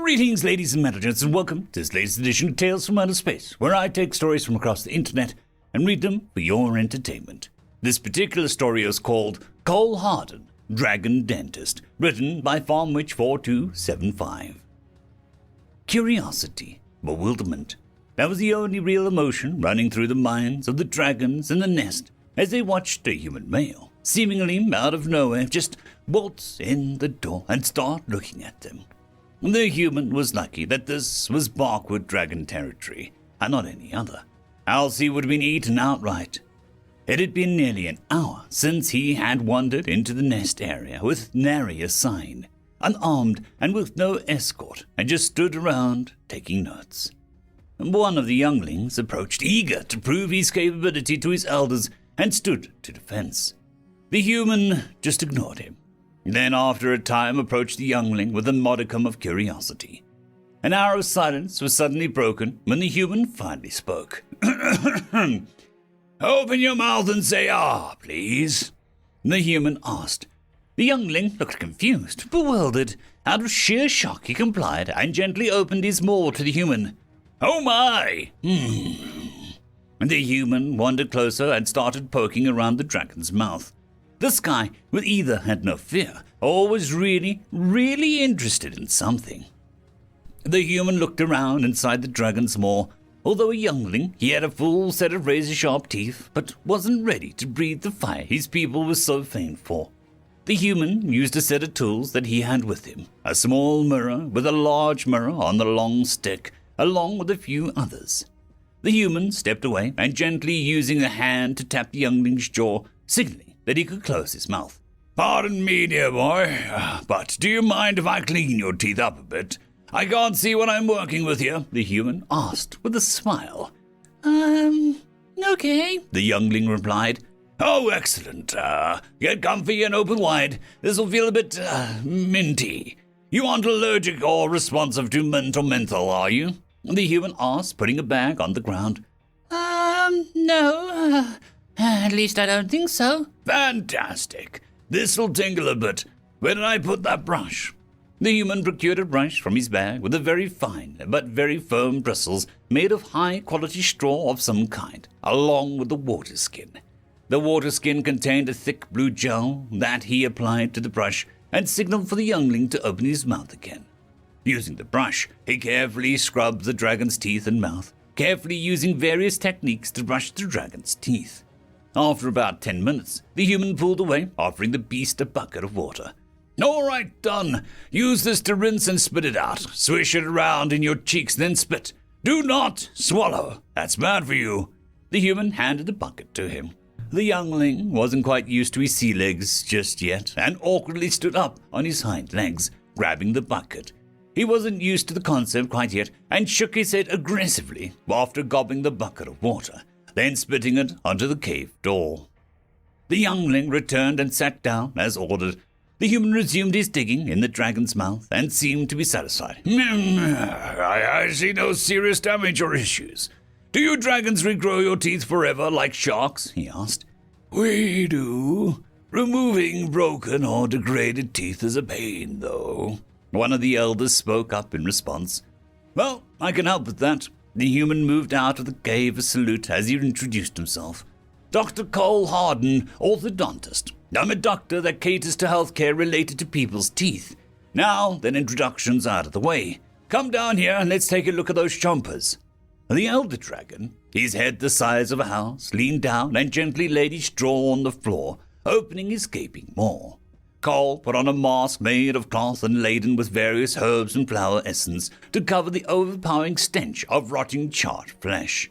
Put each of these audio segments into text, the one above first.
Greetings, ladies and gentlemen, and welcome to this latest edition of Tales from Outer Space, where I take stories from across the internet and read them for your entertainment. This particular story is called Karl Harden, Dragon Dentist, written by FarmWitch4275. Curiosity, bewilderment. That was the only real emotion running through the minds of the dragons in the nest as they watched a human male, seemingly out of nowhere, just waltz in the door and start looking at them. The human was lucky that this was Barkwood dragon territory, and not any other, else he would have been eaten outright. It had been nearly an hour since he had wandered into the nest area with nary a sign, unarmed and with no escort, and just stood around taking notes. One of the younglings approached, eager to prove his capability to his elders, and stood to defense. The human just ignored him. Then, after a time, approached the youngling with a modicum of curiosity. An hour of silence was suddenly broken when the human finally spoke. "Open your mouth and say ah, please," the human asked. The youngling looked confused, bewildered. Out of sheer shock, he complied and gently opened his maw to the human. "Oh my! The human wandered closer and started poking around the dragon's mouth. This guy with either had no fear or was really interested in something. The human looked around inside the dragon's maw. Although a youngling, he had a full set of razor-sharp teeth, but wasn't ready to breathe the fire his people were so famed for. The human used a set of tools that he had with him, a small mirror with a large mirror on the long stick, along with a few others. The human stepped away and gently using a hand to tap the youngling's jaw, signaling that he could close his mouth. "Pardon me, dear boy, but do you mind if I clean your teeth up a bit? I can't see what I'm working with here," the human asked with a smile. Okay," the youngling replied. "Oh, excellent. Get comfy and open wide. This'll feel a bit, minty. You aren't allergic or responsive to mint or menthol, are you?" the human asked, putting a bag on the ground. No, at least I don't think so." "Fantastic. This'll tingle a bit. Where did I put that brush?" The human procured a brush from his bag with a very fine but very firm bristles made of high-quality straw of some kind, along with the water skin. The water skin contained a thick blue gel that he applied to the brush and signaled for the youngling to open his mouth again. Using the brush, he carefully scrubbed the dragon's teeth and mouth, carefully using various techniques to brush the dragon's teeth. After about 10 minutes, the human pulled away, offering the beast a bucket of water. "All right, done. Use this to rinse and spit it out. Swish it around in your cheeks, then spit. Do not swallow. That's bad for you." The human handed the bucket to him. The youngling wasn't quite used to his sea legs just yet, and awkwardly stood up on his hind legs, grabbing the bucket. He wasn't used to the concept quite yet, and shook his head aggressively after gobbling the bucket of water, then spitting it onto the cave door. The youngling returned and sat down as ordered. The human resumed his digging in the dragon's mouth and seemed to be satisfied. I see no serious damage or issues. Do you dragons regrow your teeth forever like sharks?" he asked. "We do. Removing broken or degraded teeth is a pain, though," one of the elders spoke up in response. "Well, I can help with that." The human moved out of the cave a salute as he introduced himself. "Dr. Karl Harden, orthodontist. I'm a doctor that caters to healthcare related to people's teeth. Now that introduction's out of the way, come down here and let's take a look at those chompers." The elder dragon, his head the size of a house, leaned down and gently laid his jaw on the floor, opening his gaping maw. Karl put on a mask made of cloth and laden with various herbs and flower essence to cover the overpowering stench of rotting charred flesh.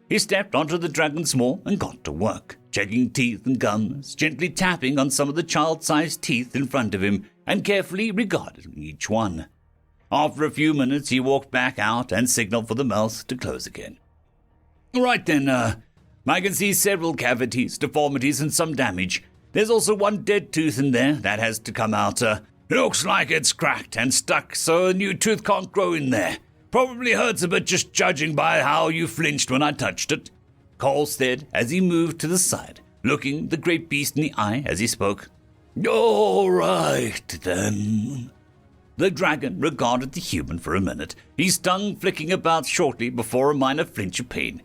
He stepped onto the dragon's maw and got to work, checking teeth and gums, gently tapping on some of the child-sized teeth in front of him and carefully regarding each one. After a few minutes, he walked back out and signaled for the mouth to close again. "Right then, I can see several cavities, deformities, and some damage. There's also one dead tooth in there that has to come out. Looks like it's cracked and stuck, so a new tooth can't grow in there. Probably hurts a bit just judging by how you flinched when I touched it," Karl said as he moved to the side, looking the great beast in the eye as he spoke. "All right, then." The dragon regarded the human for a minute, his tongue flicking about shortly before a minor flinch of pain.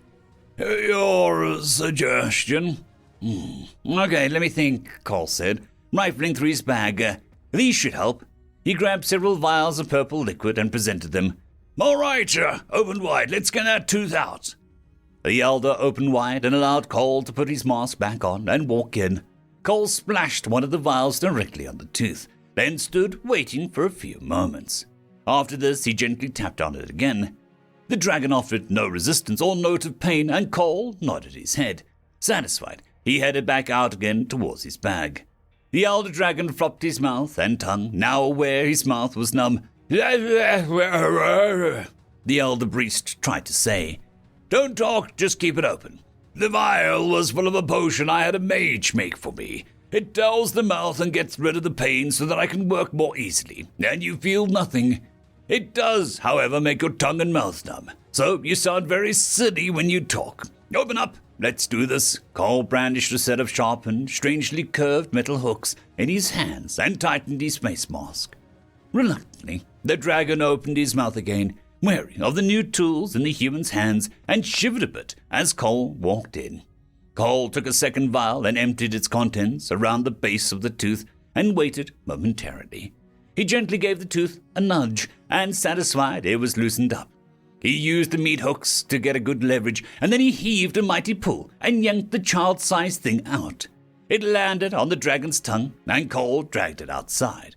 Your suggestion? Okay, let me think, Karl said, rifling through his bag. These should help. He grabbed several vials of purple liquid and presented them. All right, open wide. Let's get that tooth out. The elder opened wide and allowed Karl to put his mask back on and walk in. Karl splashed one of the vials directly on the tooth, then stood waiting for a few moments. After this, he gently tapped on it again. The dragon offered no resistance or note of pain, and Karl nodded his head. Satisfied, he headed back out again towards his bag. The elder dragon flopped his mouth and tongue, now aware his mouth was numb. The elder priest tried to say, Don't talk, just keep it open. The vial was full of a potion I had a mage make for me. It dulls the mouth and gets rid of the pain so that I can work more easily, and you feel nothing. It does, however, make your tongue and mouth numb, so you sound very silly when you talk. Open up, let's do this. Karl brandished a set of sharpened, strangely curved metal hooks in his hands and tightened his face mask. Reluctantly, the dragon opened his mouth again, wary of the new tools in the human's hands, and shivered a bit as Karl walked in. Karl took a second vial and emptied its contents around the base of the tooth and waited momentarily. He gently gave the tooth a nudge, and satisfied it was loosened up. He used the meat hooks to get a good leverage, and then he heaved a mighty pull and yanked the child-sized thing out. It landed on the dragon's tongue, and Karl dragged it outside.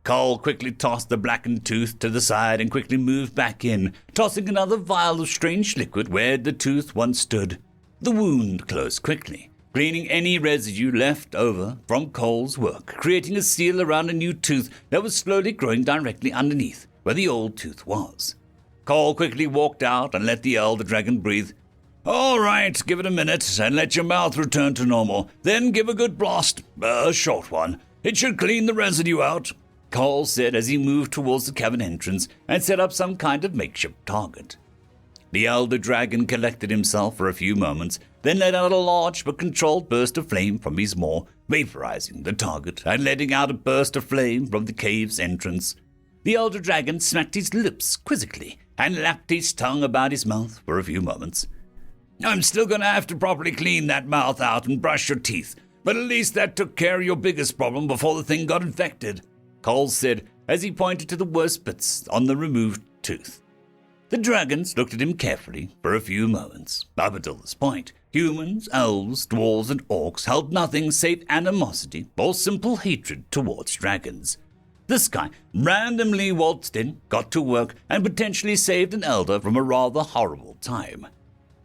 Karl quickly tossed the blackened tooth to the side and quickly moved back in, tossing another vial of strange liquid where the tooth once stood. The wound closed quickly, cleaning any residue left over from Karl's work, creating a seal around a new tooth that was slowly growing directly underneath where the old tooth was. Karl quickly walked out and let the elder dragon breathe. All right, give it a minute and let your mouth return to normal. Then give a good blast, a short one. It should clean the residue out, Karl said as he moved towards the cavern entrance and set up some kind of makeshift target. The elder dragon collected himself for a few moments, then let out a large but controlled burst of flame from his maw, vaporizing the target and letting out a burst of flame from the cave's entrance. The elder dragon smacked his lips quizzically and lapped his tongue about his mouth for a few moments. I'm still going to have to properly clean that mouth out and brush your teeth, but at least that took care of your biggest problem before the thing got infected, Karl said as he pointed to the worst bits on the removed tooth. The dragons looked at him carefully for a few moments. Up until this point, humans, elves, dwarves, and orcs held nothing save animosity or simple hatred towards dragons. This guy randomly waltzed in, got to work, and potentially saved an elder from a rather horrible time.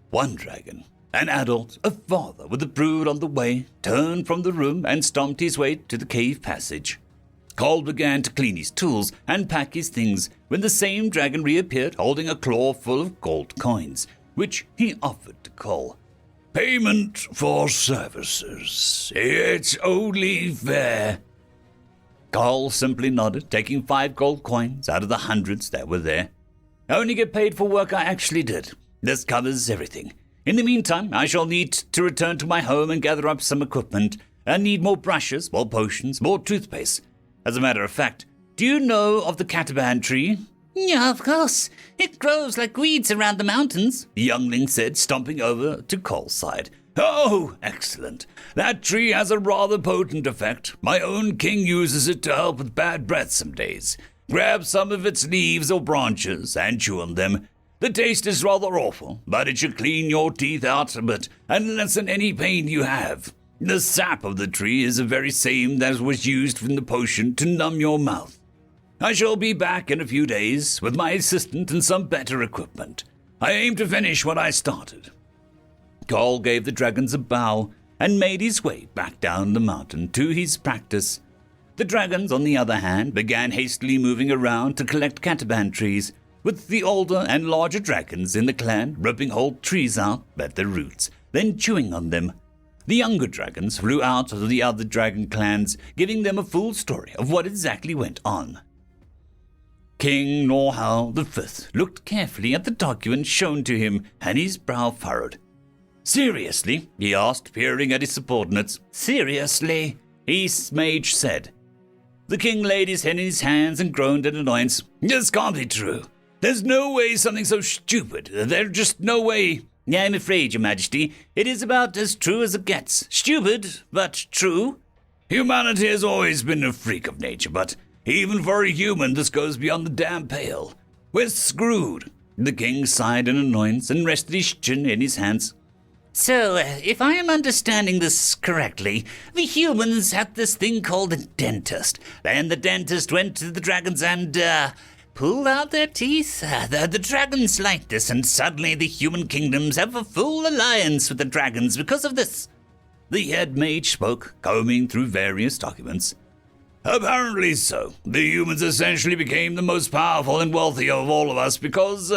One dragon, an adult, a father with a brood on the way, turned from the room and stomped his way to the cave passage. Karl began to clean his tools and pack his things when the same dragon reappeared holding a claw full of gold coins, which he offered to Karl. Payment for services. It's only fair. Karl simply nodded, taking 5 gold coins out of the hundreds that were there. I only get paid for work I actually did. This covers everything. In the meantime, I shall need to return to my home and gather up some equipment. I need more brushes, more potions, more toothpaste. As a matter of fact, do you know of the cataban tree? Yeah, of course. It grows like weeds around the mountains, The youngling said, stomping over to Karl's side. Oh, excellent. That tree has a rather potent effect. My own king uses it to help with bad breath some days. Grab some of its leaves or branches and chew on them. The taste is rather awful, but it should clean your teeth out a bit and lessen any pain you have. The sap of the tree is the very same that was used in the potion to numb your mouth. I shall be back in a few days with my assistant and some better equipment. I aim to finish what I started. Karl gave the dragons a bow and made his way back down the mountain to his practice. The dragons, on the other hand, began hastily moving around to collect cataban trees, with the older and larger dragons in the clan ripping whole trees out at their roots, then chewing on them. The younger dragons flew out of the other dragon clans, giving them a full story of what exactly went on. King Norhal V looked carefully at the document shown to him, and his brow furrowed. Seriously? He asked, peering at his subordinates. Seriously? His mage said. The king laid his head in his hands and groaned in annoyance. This can't be true. There's no way something so stupid. There's just no way. Yeah, I'm afraid, Your Majesty, it is about as true as it gets. Stupid, but true. Humanity has always been a freak of nature, but even for a human, this goes beyond the damn pale. We're screwed. The king sighed in annoyance and rested his chin in his hands. So, if I am understanding this correctly, the humans had this thing called a dentist. Then the dentist went to the dragons and, pulled out their teeth. The dragons liked this, and suddenly the human kingdoms have a full alliance with the dragons because of this. The head mage spoke, combing through various documents. Apparently so. The humans essentially became the most powerful and wealthy of all of us because,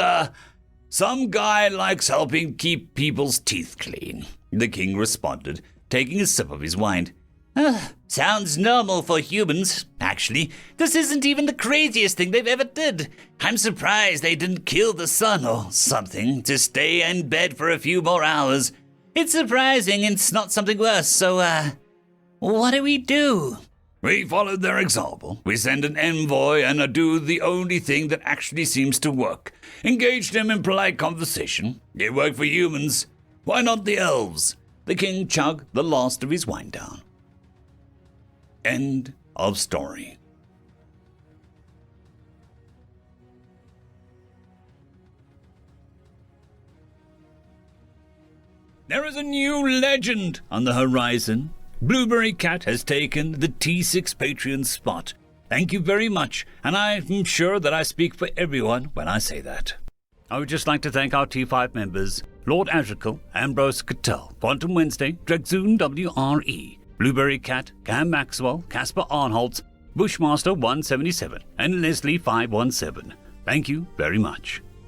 some guy likes helping keep people's teeth clean, the king responded, taking a sip of his wine. Sounds normal for humans. Actually, this isn't even the craziest thing they've ever did. I'm surprised they didn't kill the sun or something to stay in bed for a few more hours. It's surprising it's not something worse, so, what do we do? We followed their example. We send an envoy and do the only thing that actually seems to work. Engage them in polite conversation. It worked for humans. Why not the elves? The king chugged the last of his wine down. End of story. There is a new legend on the horizon. Blueberry Cat has taken the T6 Patreon spot. Thank you very much, and I'm sure that I speak for everyone when I say that. I would just like to thank our T5 members, Lord Azrakel, Ambrose Cattell, Quantum Wednesday, Drexoon WRE, Blueberry Cat, Cam Maxwell, Casper Arnholtz, Bushmaster 177, and Leslie 517. Thank you very much.